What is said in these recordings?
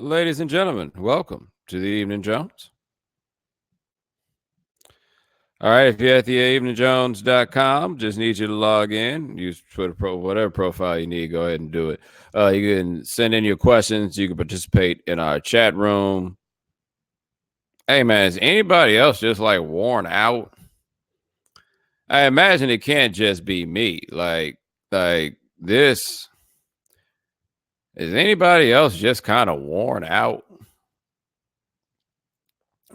Ladies and gentlemen, welcome to the Evening Jones. All right, if you're at the eveningjones.com, just need you to log in. Use Twitter whatever profile you need, go ahead and do it. You can send in your questions. You can participate in our chat room. Hey, man, is anybody else just like worn out? I imagine it can't just be me. Like this. Is anybody else just kind of worn out?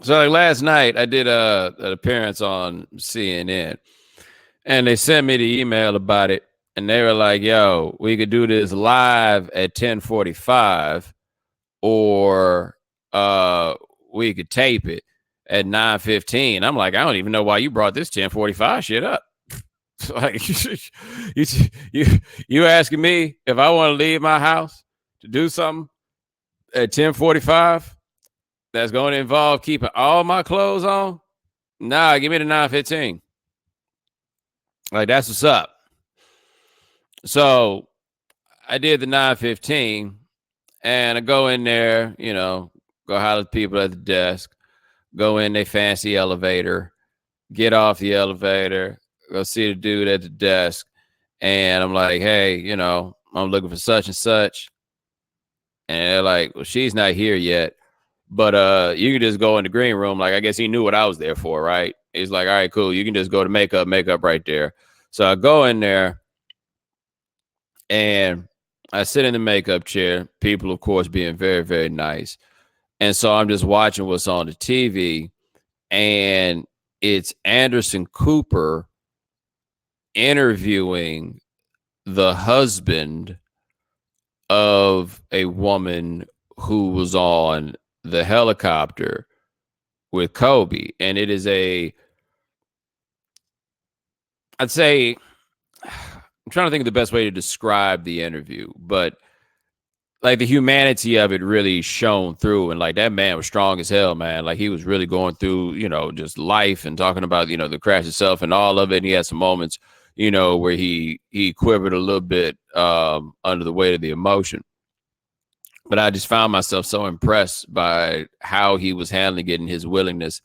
So like last night, I did an appearance on CNN, and they sent me the email about it, and they were like, "Yo, we could do this live at 10:45, or we could tape it at 9:15." I'm like, I don't even know why you brought this 10:45 shit up. Like, you asking me if I want to leave my house to do something at 10:45? That's going to involve keeping all my clothes on? Nah, give me the 9:15. Like, that's what's up. So I did the 9:15, and I go in there, go holler at people at the desk, go in their fancy elevator, get off the elevator, go see the dude at the desk, and I'm like, hey, I'm looking for such and such. And they're like, well, she's not here yet. But you can just go in the green room. Like, I guess he knew what I was there for, right? He's like, all right, cool. You can just go to makeup right there. So I go in there and I sit in the makeup chair. People, of course, being very, very nice. And so I'm just watching what's on the TV. And it's Anderson Cooper interviewing the husband of a woman who was on the helicopter with Kobe. And it is I'd say, I'm trying to think of the best way to describe the interview, but like the humanity of it really shone through. And like that man was strong as hell, man. Like he was really going through, just life and talking about, the crash itself and all of it. And he had some moments, where he quivered a little bit under the weight of the emotion. But I just found myself so impressed by how he was handling it and his willingness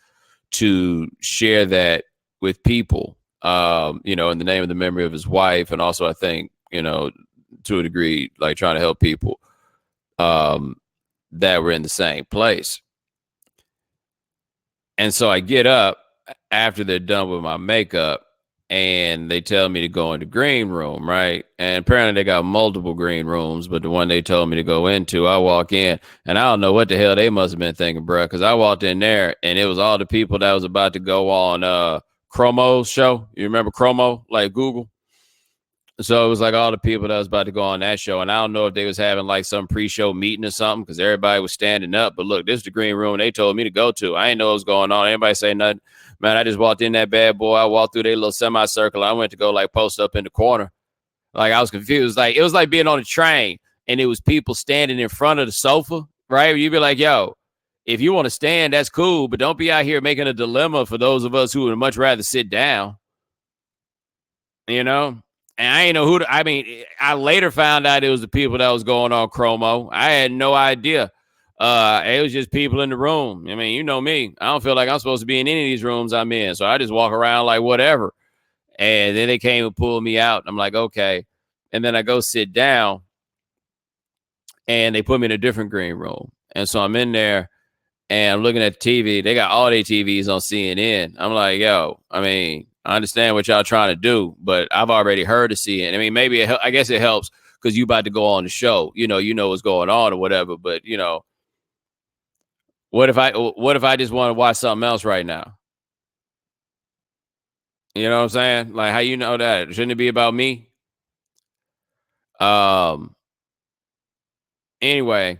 to share that with people, in the name of the memory of his wife. And also, I think, to a degree, like trying to help people that were in the same place. And so I get up after they're done with my makeup and they tell me to go in the green room, right? And apparently they got multiple green rooms, but the one they told me to go into, I walk in and I don't know what the hell they must have been thinking, bro, because I walked in there and it was all the people that was about to go on Chromo's show. You remember Chromo, like Google? So it was like all the people that was about to go on that show. And I don't know if they was having like some pre-show meeting or something because everybody was standing up. But look, this is the green room they told me to go to. I ain't know what was going on. Anybody say nothing? Man, I just walked in that bad boy. I walked through their little semicircle. I went to go like post up in the corner. Like I was confused. Like it was like being on a train and it was people standing in front of the sofa, right? You'd be like, yo, if you want to stand, that's cool. But don't be out here making a dilemma for those of us who would much rather sit down, And I ain't know who. I later found out it was the people that was going on Chromo. I had no idea. It was just people in the room. I mean, you know me. I don't feel like I'm supposed to be in any of these rooms I'm in, so I just walk around like whatever. And then they came and pulled me out. I'm like, okay. And then I go sit down, and they put me in a different green room. And so I'm in there, and I'm looking at the TV. They got all their TVs on CNN. I'm like, yo, I understand what y'all trying to do, but I've already heard of CNN. I mean, maybe I guess it helps because you about to go on the show. You know what's going on or whatever. But what if I just want to watch something else right now? You know what I'm saying? Like, how you know that? Shouldn't it be about me? Anyway,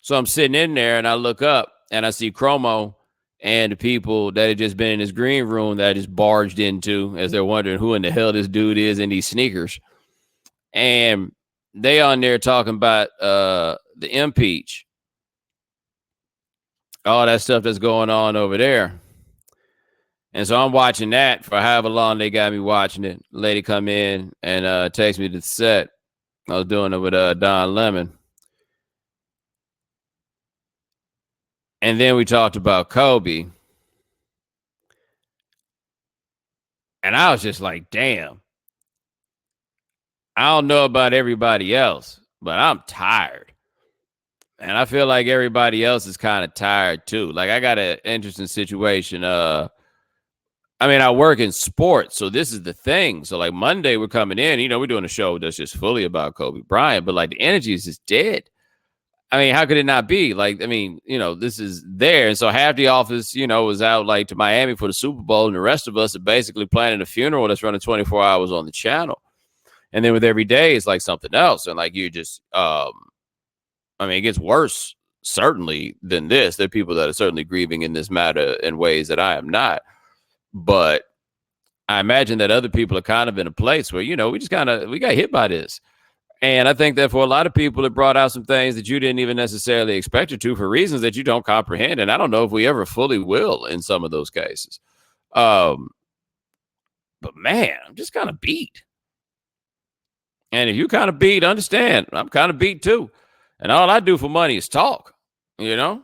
so I'm sitting in there and I look up and I see Chromo and the people that had just been in this green room that I just barged into as they're wondering who in the hell this dude is in these sneakers. And they on there talking about the impeach, all that stuff that's going on over there. And so I'm watching that for however long they got me watching it. Lady come in and takes me to the set. I was doing it with Don Lemon. And then we talked about Kobe, and I was just like, damn, I don't know about everybody else, but I'm tired. And I feel like everybody else is kind of tired too. Like I got an interesting situation. I mean, I work in sports, so this is the thing. So like Monday, we're coming in. We're doing a show that's just fully about Kobe Bryant, but like the energy is just dead. I mean, how could it not be? Like, I mean, this is there. And so half the office, was out like to Miami for the Super Bowl, and the rest of us are basically planning a funeral that's running 24 hours on the channel. And then with every day, it's like something else. And like you just I mean, it gets worse certainly than this. There are people that are certainly grieving in this matter in ways that I am not. But I imagine that other people are kind of in a place where, we got hit by this. And I think that for a lot of people, it brought out some things that you didn't even necessarily expect it to for reasons that you don't comprehend. And I don't know if we ever fully will in some of those cases. Um, but man, I'm just kind of beat. And if you kind of beat, understand, I'm kind of beat too. And all I do for money is talk, you know?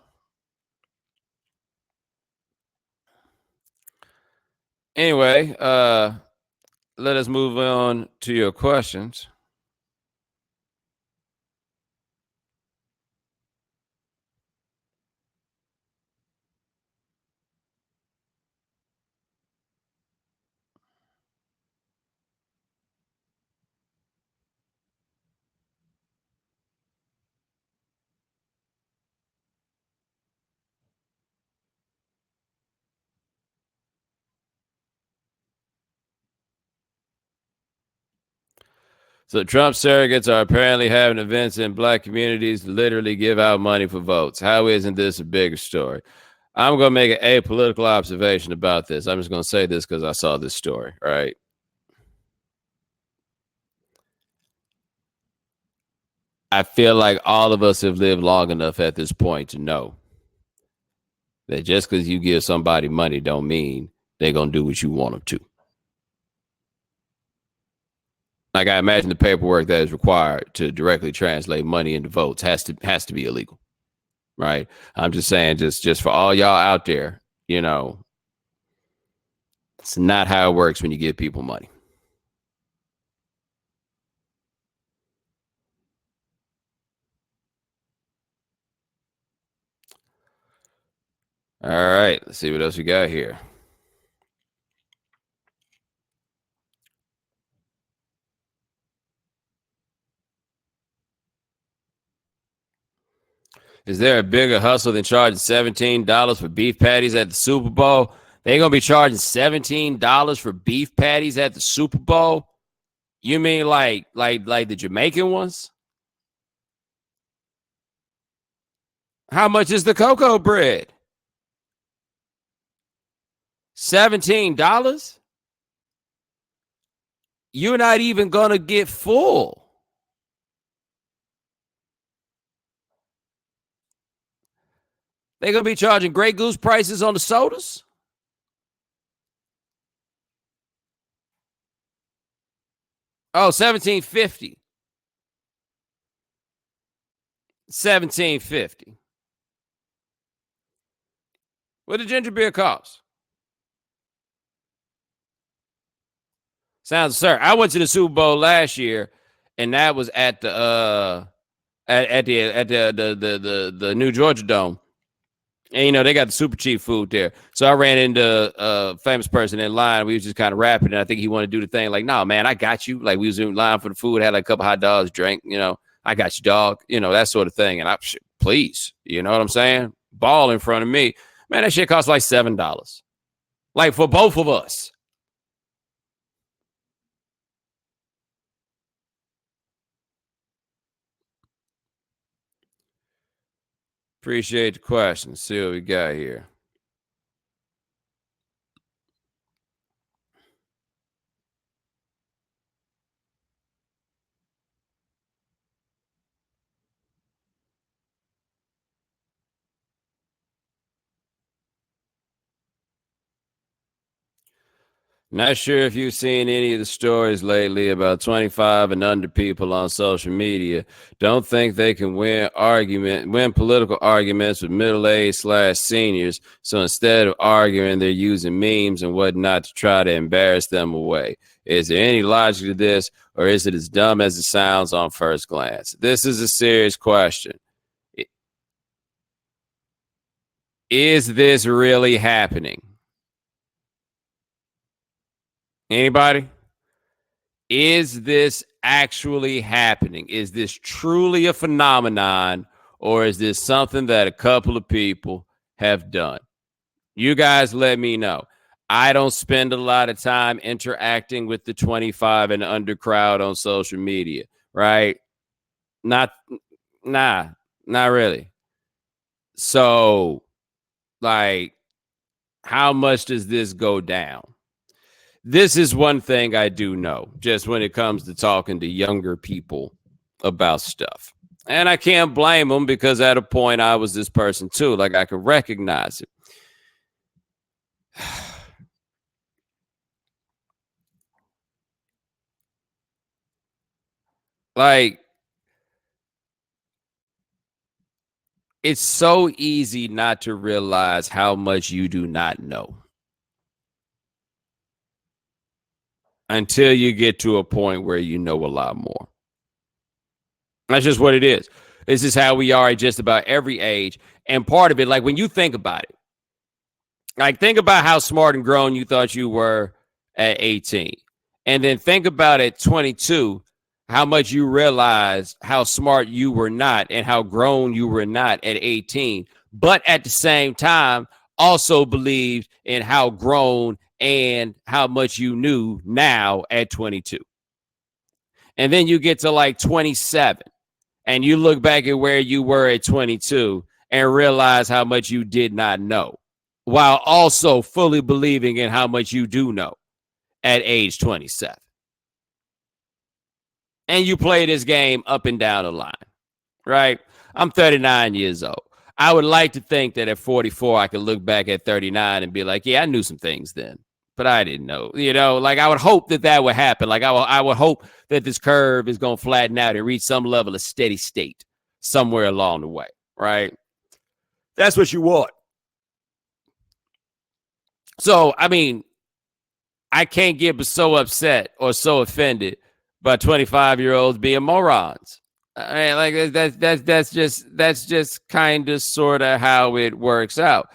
Anyway, let us move on to your questions. So Trump surrogates are apparently having events in black communities to literally give out money for votes. How isn't this a bigger story? I'm going to make an apolitical observation about this. I'm just going to say this because I saw this story, right? I feel like all of us have lived long enough at this point to know that just because you give somebody money don't mean they're going to do what you want them to. Like I imagine the paperwork that is required to directly translate money into votes has to be illegal, right? I'm just saying, just for all y'all out there, it's not how it works when you give people money. All right, let's see what else we got here. Is there a bigger hustle than charging $17 for beef patties at the Super Bowl? They're gonna be charging $17 for beef patties at the Super Bowl? You mean like the Jamaican ones? How much is the cocoa bread? $17? You're not even gonna get full. They're gonna be charging Grey Goose prices on the sodas? Oh, 1750. 1750. What did ginger beer cost? Sounds sir. I went to the Super Bowl last year, and that was at the at the New Georgia Dome. And they got the super cheap food there. So I ran into a famous person in line. We was just kind of rapping, and I think he wanted to do the thing like, "No, man, I got you." Like we was in line for the food, had like a couple hot dogs, drink. I got you, dog. That sort of thing. And please, you know what I'm saying? Ball in front of me, man. That shit cost like $7, like for both of us. Appreciate the question. See what we got here. Not sure if you've seen any of the stories lately about 25 and under people on social media. Don't think they can win political arguments with middle-aged slash seniors. So instead of arguing, they're using memes and whatnot to try to embarrass them away. Is there any logic to this, or is it as dumb as it sounds on first glance? This is a serious question. Is this really happening? Anybody? Is this actually happening? Is this truly a phenomenon, or is this something that a couple of people have done? You guys let me know. I don't spend a lot of time interacting with the 25 and under crowd on social media, right? Not, nah, not really. So, like, how much does this go down? This is one thing I do know, just when it comes to talking to younger people about stuff. And I can't blame them, because at a point I was this person too. Like, I could recognize it. Like, it's so easy not to realize how much you do not know until you get to a point where you know a lot more. That's just what it is. This is how we are at just about every age. And part of it, like, when you think about it, like, think about how smart and grown you thought you were at 18. And then think about at 22, how much you realized how smart you were not and how grown you were not at 18. But at the same time, also believed in how grown and how much you knew now at 22. And then you get to like 27 and you look back at where you were at 22 and realize how much you did not know, while also fully believing in how much you do know at age 27. And you play this game up and down the line, right? I'm 39 years old. I would like to think that at 44, I could look back at 39 and be like, yeah, I knew some things then, but I didn't know. Like, I would hope that would happen. Like, I would hope that this curve is going to flatten out and reach some level of steady state somewhere along the way, right? That's what you want. So, I mean, I can't get so upset or so offended by 25-year-olds being morons. I mean, like, that's just kind of sort of how it works out.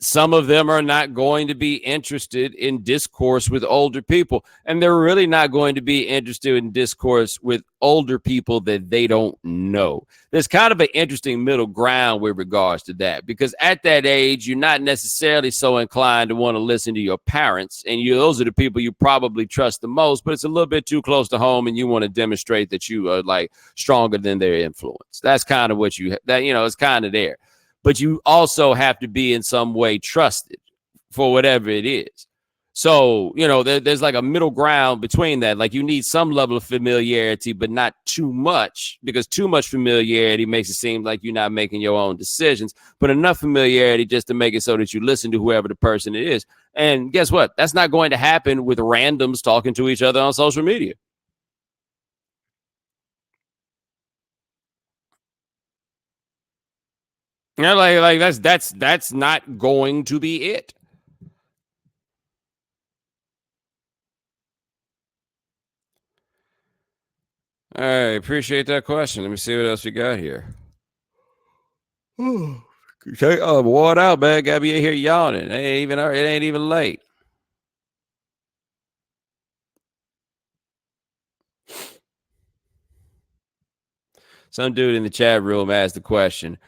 Some of them are not going to be interested in discourse with older people, and they're really not going to be interested in discourse with older people that they don't know. There's kind of an interesting middle ground with regards to that, because at that age, you're not necessarily so inclined to want to listen to your parents, and those are the people you probably trust the most, but it's a little bit too close to home, and you want to demonstrate that you are, like, stronger than their influence. That's kind of what it's kind of there. But you also have to be in some way trusted for whatever it is. So, there's like a middle ground between that. Like, you need some level of familiarity, but not too much, because too much familiarity makes it seem like you're not making your own decisions, but enough familiarity just to make it so that you listen to whoever the person it is. And guess what? That's not going to happen with randoms talking to each other on social media. Like that's not going to be it. All right, appreciate that question. Let me see what else we got here. Oh, worn out, man. Got me in here yawning. It ain't even late. Some dude in the chat room asked the question.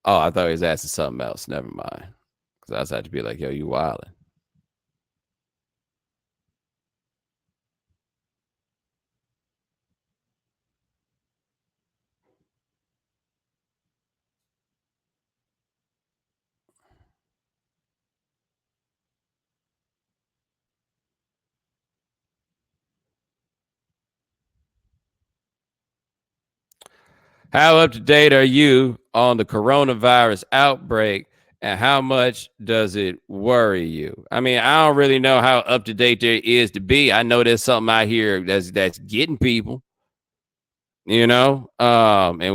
Oh, I thought he was asking something else. Never mind. Because I was had to be like, yo, you wilding. How up to date are you on the coronavirus outbreak And how much does it worry you? I mean, I don't really know how up to date there is to be. I know there's something out here that's getting people, and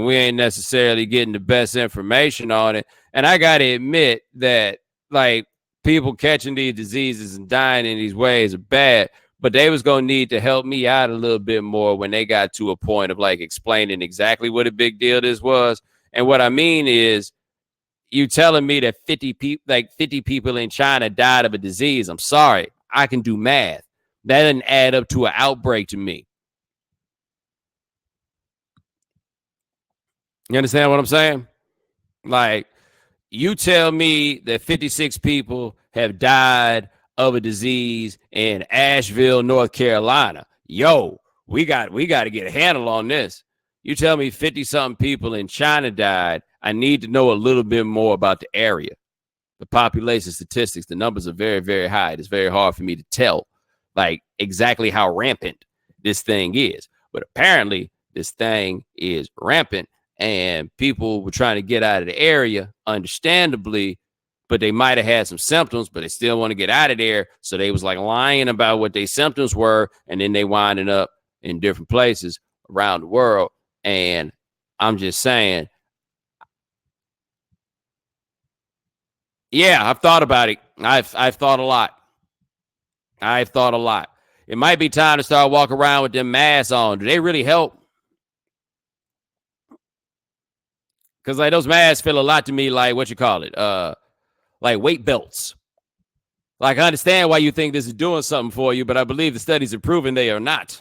we ain't necessarily getting the best information on it. And I got to admit that, like, people catching these diseases and dying in these ways are bad, but they was going to need to help me out a little bit more when they got to a point of like explaining exactly what a big deal this was. And what I mean is, you telling me that 50 people in China died of a disease. I'm sorry, I can do math. That doesn't add up to an outbreak to me. You understand what I'm saying? Like, you tell me that 56 people have died of a disease in Asheville, North Carolina. Yo, we got to get a handle on this. You tell me 50 something people in China died. I need to know a little bit more about the area. The population statistics, the numbers are very, very high. It's very hard for me to tell like exactly how rampant this thing is. But apparently this thing is rampant, and people were trying to get out of the area, understandably, but they might have had some symptoms, but they still want to get out of there. So they was like lying about what their symptoms were, and then they winding up in different places around the world. And I'm just saying, yeah, I've thought about it. I've thought a lot. I've thought a lot. It might be time to start walking around with them masks on. Do they really help? Because like those masks feel a lot to me like what you call it, like weight belts. Like, I understand why you think this is doing something for you, but I believe the studies have proven they are not.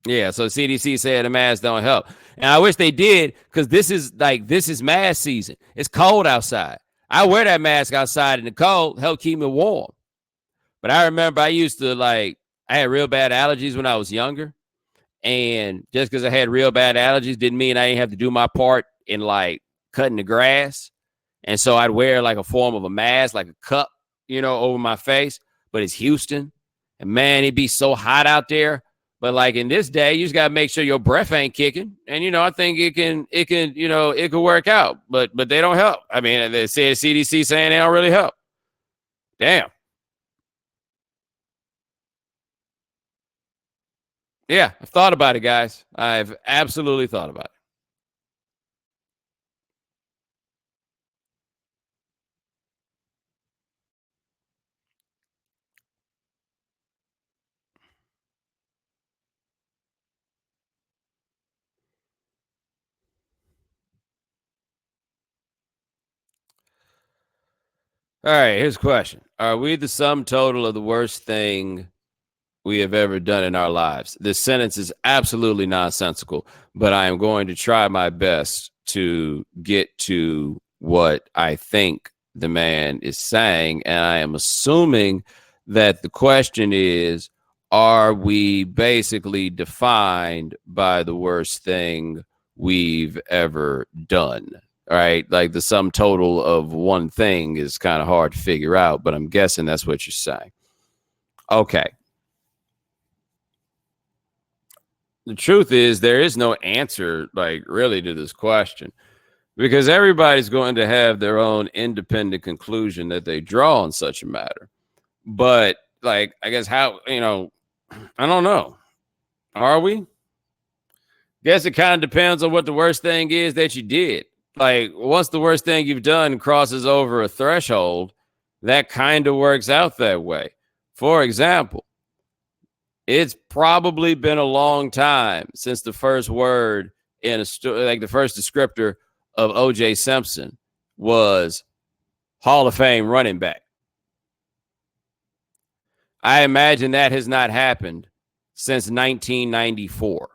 Yeah, so CDC said the masks don't help. And I wish they did, because this is mask season. It's cold outside. I wear that mask outside in the cold, help keep me warm. But I remember I had real bad allergies when I was younger. And just because I had real bad allergies didn't mean I didn't have to do my part in like cutting the grass. And so I'd wear like a form of a mask, like a cup, over my face. But it's Houston. And man, it'd be so hot out there. But like in this day, you just gotta make sure your breath ain't kicking. And I think it can, it could work out. But they don't help. I mean, they say CDC saying they don't really help. Damn. Yeah, I've thought about it, guys. I've absolutely thought about it. All right, here's a question. Are we the sum total of the worst thing we have ever done in our lives? This sentence is absolutely nonsensical, but I am going to try my best to get to what I think the man is saying. And I am assuming that the question is, are we basically defined by the worst thing we've ever done? Right? Like the sum total of one thing is kind of hard to figure out, but I'm guessing that's what you're saying. Okay. The truth is, there is no answer, like, really, to this question, because everybody's going to have their own independent conclusion that they draw on such a matter. But, like, I guess I don't know. Are we? Guess it kind of depends on what the worst thing is that you did. Like, once the worst thing you've done crosses over a threshold, that kind of works out that way. For example, it's probably been a long time since the first word in a story, like the first descriptor of O.J. Simpson, was Hall of Fame running back. I imagine that has not happened since 1994.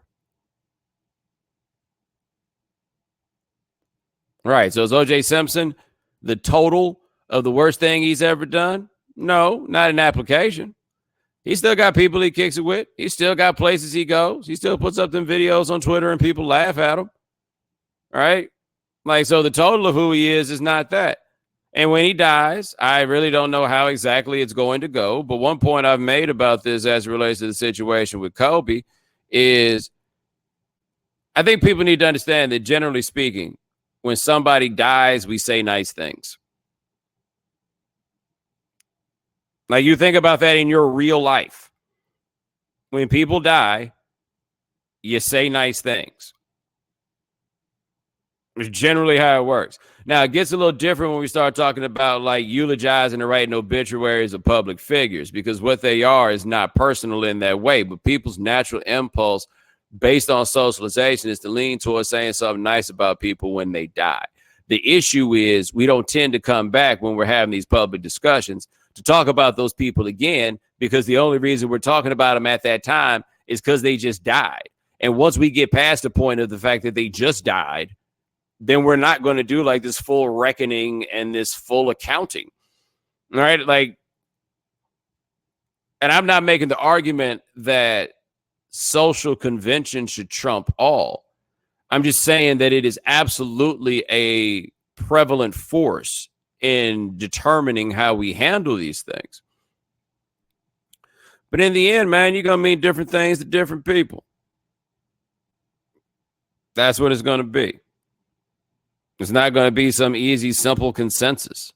Right. So is O.J. Simpson the total of the worst thing he's ever done? No, not an application. He still got people he kicks it with. He still got places he goes. He still puts up them videos on Twitter and people laugh at him. Right? Like, so the total of who he is not that. And when he dies, I really don't know how exactly it's going to go. But one point I've made about this as it relates to the situation with Kobe is I think people need to understand that, generally speaking, when somebody dies, we say nice things. Like, you think about that in your real life. When people die, you say nice things. It's generally how it works. Now, it gets a little different when we start talking about like eulogizing and writing obituaries of public figures, because what they are is not personal in that way. But people's natural impulse based on socialization is to lean towards saying something nice about people when they die. The issue is we don't tend to come back when we're having these public discussions to talk about those people again, because the only reason we're talking about them at that time is because they just died. And once we get past the point of the fact that they just died, then we're not going to do like this full reckoning and this full accounting. All right. Like, and I'm not making the argument that social convention should trump all. I'm just saying that it is absolutely a prevalent force in determining how we handle these things. But in the end, man, you're going to mean different things to different people. That's what it's going to be. It's not going to be some easy, simple consensus.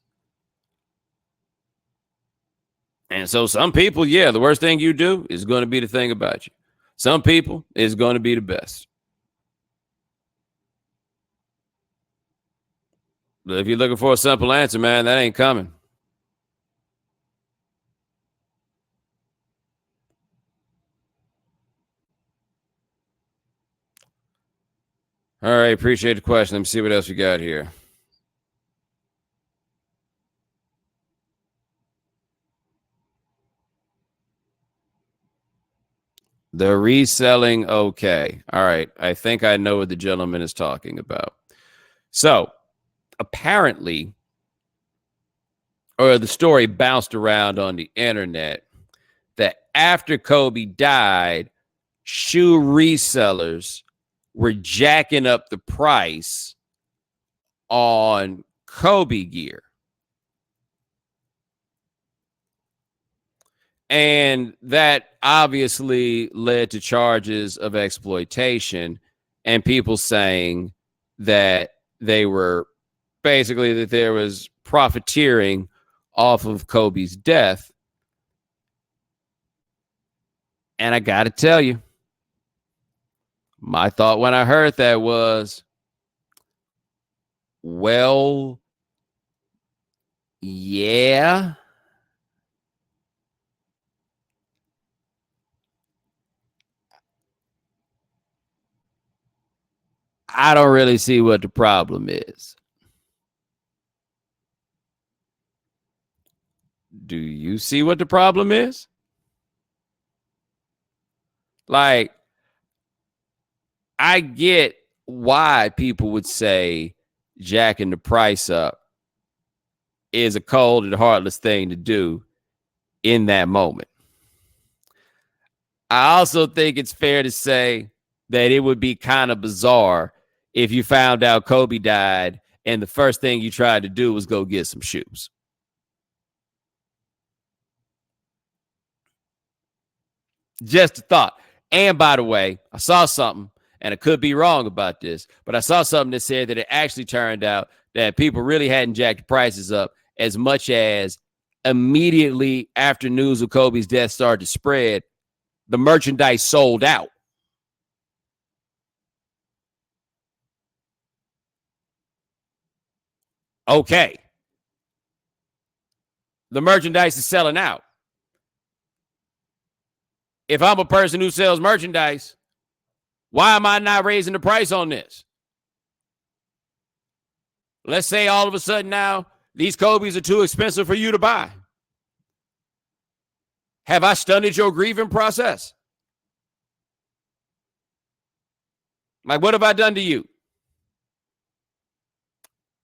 And so some people, yeah, the worst thing you do is going to be the thing about you. Some people is going to be the best. But if you're looking for a simple answer, man, that ain't coming. All right, appreciate the question. Let me see what else we got here. The reselling, okay. All right, I think I know what the gentleman is talking about. So, apparently, or the story bounced around on the internet that after Kobe died, shoe resellers were jacking up the price on Kobe gear. And that obviously led to charges of exploitation and people saying that they were basically that there was profiteering off of Kobe's death. And I got to tell you, my thought when I heard that was, well, yeah. I don't really see what the problem is. Do you see what the problem is? Like, I get why people would say jacking the price up is a cold and heartless thing to do in that moment. I also think it's fair to say that it would be kind of bizarre if you found out Kobe died and the first thing you tried to do was go get some shoes. Just a thought. And by the way, I saw something, and I could be wrong about this, but I saw something that said that it actually turned out that people really hadn't jacked the prices up as much as immediately after news of Kobe's death started to spread, the merchandise sold out. Okay. The merchandise is selling out. If I'm a person who sells merchandise, why am I not raising the price on this? Let's say all of a sudden now these Kobe's are too expensive for you to buy. Have I stunted your grieving process? Like, what have I done to you?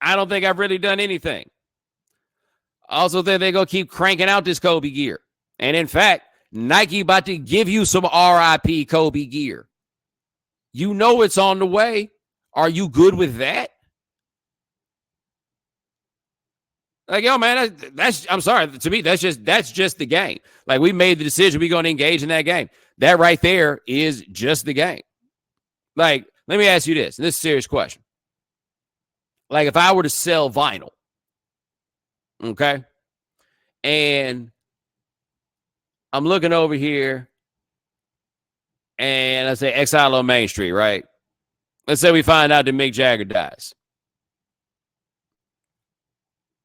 I don't think I've really done anything. I also think they're going to keep cranking out this Kobe gear. And in fact, Nike about to give you some RIP Kobe gear. You know it's on the way. Are you good with that? Like, yo, man, that's I'm sorry. To me, that's just the game. Like, we made the decision we're going to engage in that game. That right there is just the game. Like, Let me ask you this, and this is a serious question. Like if I were to sell vinyl, okay, and I'm looking over here and I say Exile on Main Street, right? Let's say we find out that Mick Jagger dies.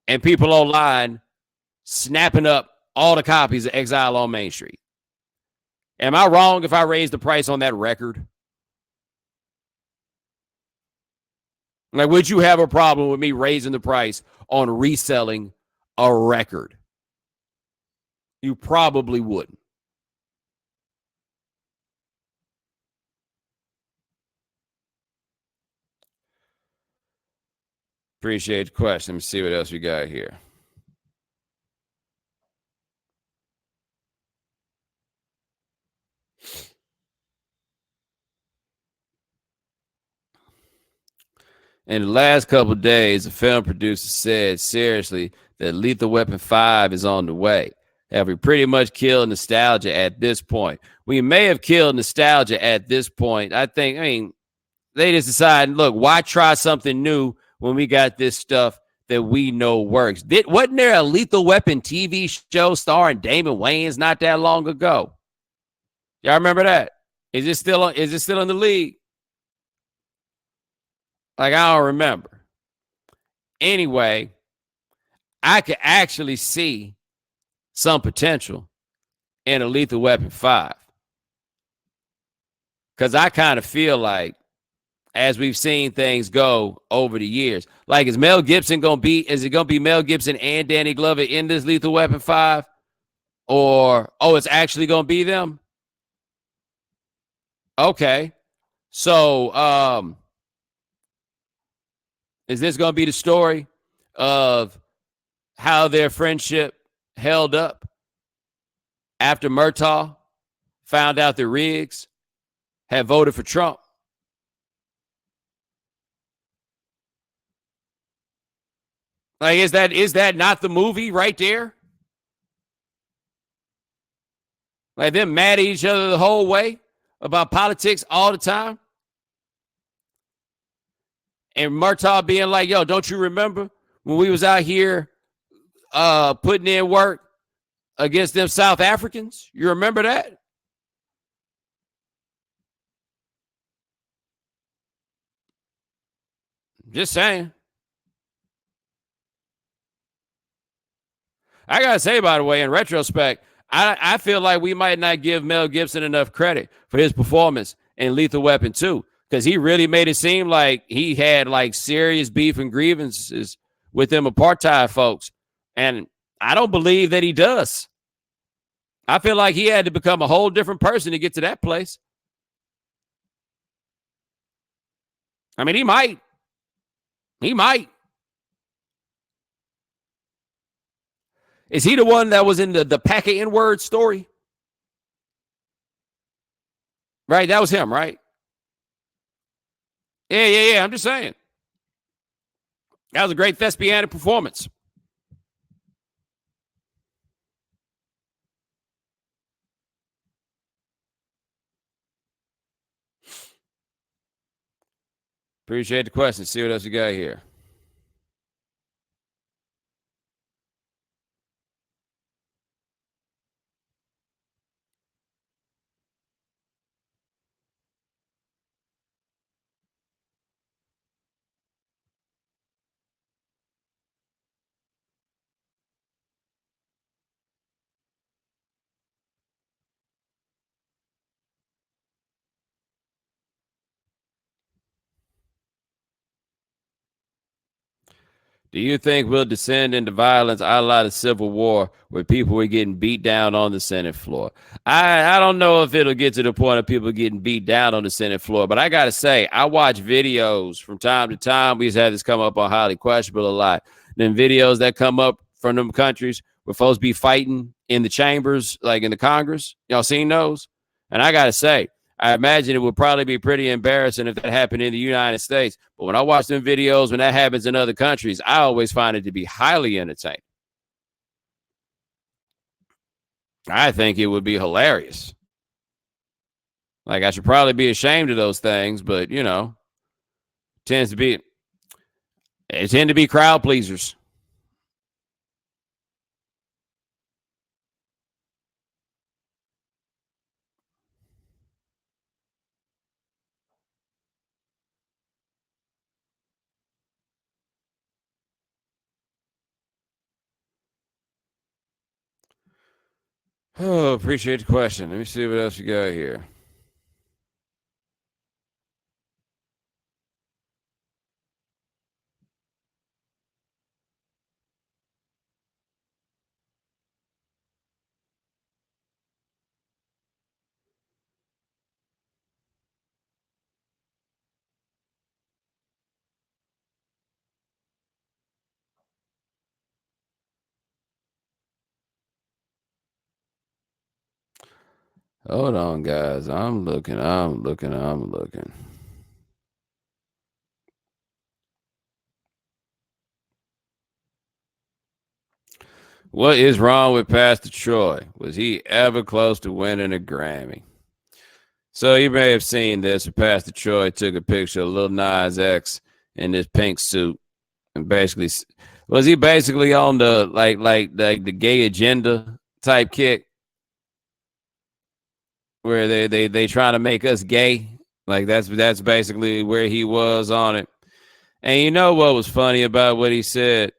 And people online snapping up all the copies of Exile on Main Street. Am I wrong if I raise the price on that record? Like, would you have a problem with me raising the price on reselling a record? You probably wouldn't. Appreciate the question. Let me see what else we got here. In the last couple of days, the film producer said seriously that Lethal Weapon 5 is on the way. Have we pretty much killed nostalgia at this point? We may have killed nostalgia at this point. I mean, they just decided, look, why try something new when we got this stuff that we know works? Wasn't there a Lethal Weapon TV show starring Damon Wayans not that long ago? Y'all remember that? Is it still in the league? Like, I don't remember. Anyway, I could actually see some potential in a Lethal Weapon 5. Because I kind of feel like, as we've seen things go over the years, like, is it going to be Mel Gibson and Danny Glover in this Lethal Weapon 5? Or, it's actually going to be them? Okay. So, is this going to be the story of how their friendship held up after Murtaugh found out that Riggs had voted for Trump? Like, is that not the movie right there? Like, them mad at each other the whole way about politics all the time? And Murtaugh being like, yo, don't you remember when we was out here putting in work against them South Africans? You remember that? Just saying. I got to say, by the way, in retrospect, I feel like we might not give Mel Gibson enough credit for his performance in Lethal Weapon 2, because he really made it seem like he had like serious beef and grievances with them apartheid folks. And I don't believe that he does. I feel like he had to become a whole different person to get to that place. I mean, he might. He might. Is he the one that was in the pack of N-word story? Right, that was him, right? Yeah. I'm just saying. That was a great thespianic performance. Appreciate the question. See what else you got here. Do you think we'll descend into violence a la the Civil War, where people were getting beat down on the Senate floor? I don't know if it'll get to the point of people getting beat down on the Senate floor, but I got to say, I watch videos from time to time. We just had this come up on Highly Questionable a lot. Then videos that come up from them countries where folks be fighting in the chambers, like in the Congress. Y'all seen those? And I got to say, I imagine it would probably be pretty embarrassing if that happened in the United States. But when I watch them videos, when that happens in other countries, I always find it to be highly entertaining. I think it would be hilarious. Like I should probably be ashamed of those things, but tends to be they tend to be crowd pleasers. Oh, appreciate the question. Let me see what else you got here. Hold on, guys. I'm looking. What is wrong with Pastor Troy? Was he ever close to winning a Grammy? So you may have seen this. Pastor Troy took a picture of Lil Nas X in this pink suit, and basically, was he basically on the like the gay agenda type kick, where they trying to make us gay? Like that's basically where he was on it. And you know what was funny about what he said?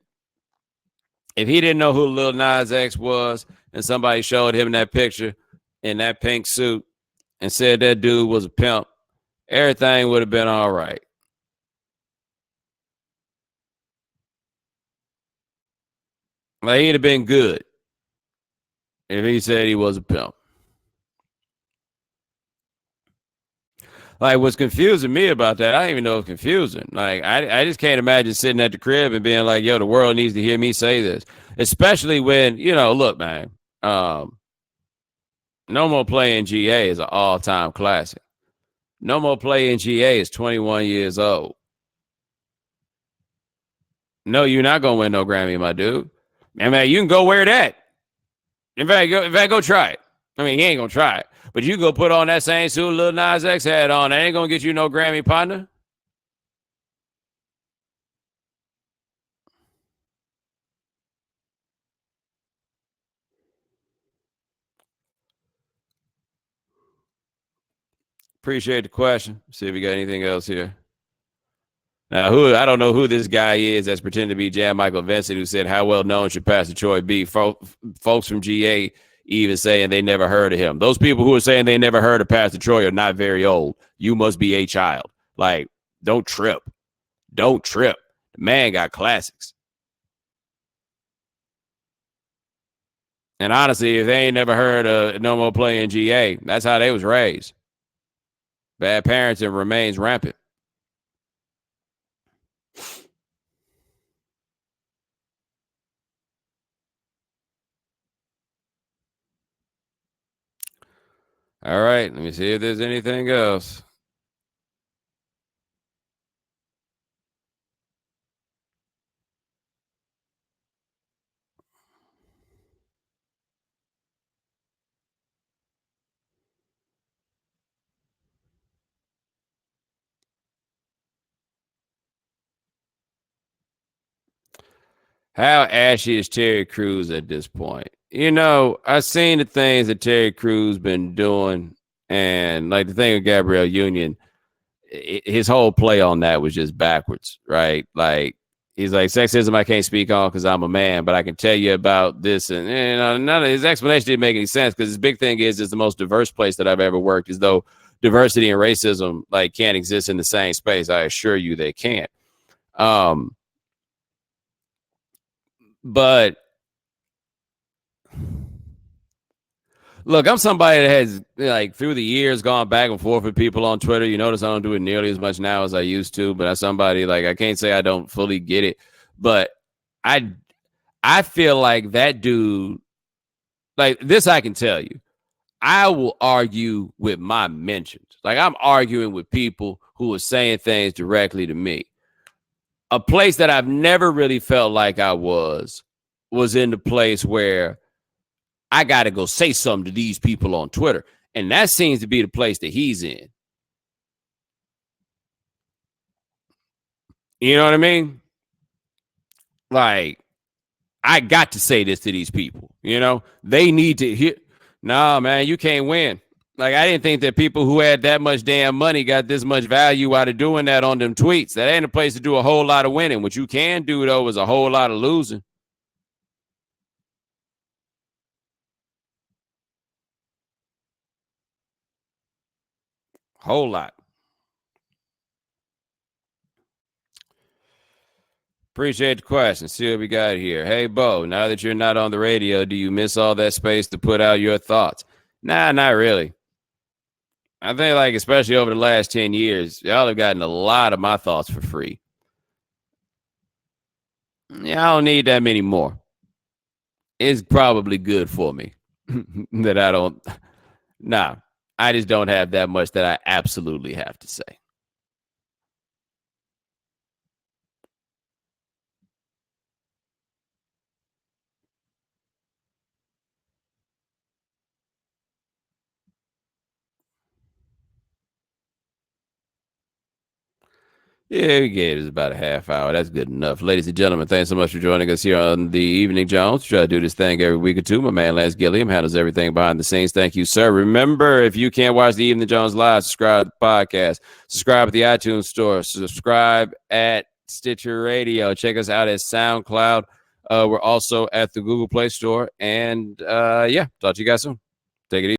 If he didn't know who Lil Nas X was, and somebody showed him that picture in that pink suit and said that dude was a pimp, everything would have been all right. Like he'd have been good if he said he was a pimp. Like what's confusing me about that, I don't even know it's confusing. Like I just can't imagine sitting at the crib and being like, yo, the world needs to hear me say this. Especially when, look, man, No More Playing GA is an all-time classic. No More Playing GA is 21 years old. No, you're not gonna win no Grammy, my dude. And man, you can go wear that. In fact, go try it. I mean, he ain't gonna try it, but you go put on that same suit Lil Nas X had on. That ain't gonna get you no Grammy, partner. Appreciate the question. See if we got anything else here. Now, I don't know who this guy is that's pretending to be Jan Michael Vincent, who said, how well known should Pastor Troy be? Folks from GA even saying they never heard of him. Those people who are saying they never heard of Pastor Troy are not very old. You must be a child. Like, don't trip. Don't trip. The man got classics. And honestly, if they ain't never heard of No More Playing GA, that's how they was raised. Bad parenting remains rampant. All right, let me see if there's anything else. How ashy is Terry Crews at this point? I've seen the things that Terry Crews been doing, and like the thing with Gabrielle Union, his whole play on that was just backwards, right? Like he's like, sexism I can't speak on because I'm a man, but I can tell you about this, and none of his explanation didn't make any sense because his big thing is it's the most diverse place that I've ever worked, as though diversity and racism like can't exist in the same space. I assure you they can't. But look, I'm somebody that has like through the years gone back and forth with people on Twitter. You notice I don't do it nearly as much now as I used to, but I'm somebody like I can't say I don't fully get it, but I I feel like that dude, like this, I can tell you, I will argue with my mentions. Like I'm arguing with people who are saying things directly to me. A place that I've never really felt like I was in the place where I got to go say something to these people on Twitter. And that seems to be the place that he's in. You know what I mean? Like, I got to say this to these people. They need to hear. Nah, man, you can't win. Like, I didn't think that people who had that much damn money got this much value out of doing that on them tweets. That ain't a place to do a whole lot of winning. What you can do, though, is a whole lot of losing. Whole lot. Appreciate the question. See what we got here. Hey, Bo, now that you're not on the radio, do you miss all that space to put out your thoughts? Nah, not really. I think, like, especially over the last 10 years, y'all have gotten a lot of my thoughts for free. Yeah, I don't need that many more. It's probably good for me that I don't. Nah, I just don't have that much that I absolutely have to say. Yeah, we gave it about a half hour. That's good enough. Ladies and gentlemen, thanks so much for joining us here on the Evening Jones. Try to do this thing every week or two. My man Lance Gilliam handles everything behind the scenes. Thank you, sir. Remember, if you can't watch the Evening Jones live, subscribe to the podcast. Subscribe at the iTunes store. Subscribe at Stitcher Radio. Check us out at SoundCloud. We're also at the Google Play Store. And yeah, talk to you guys soon. Take it easy.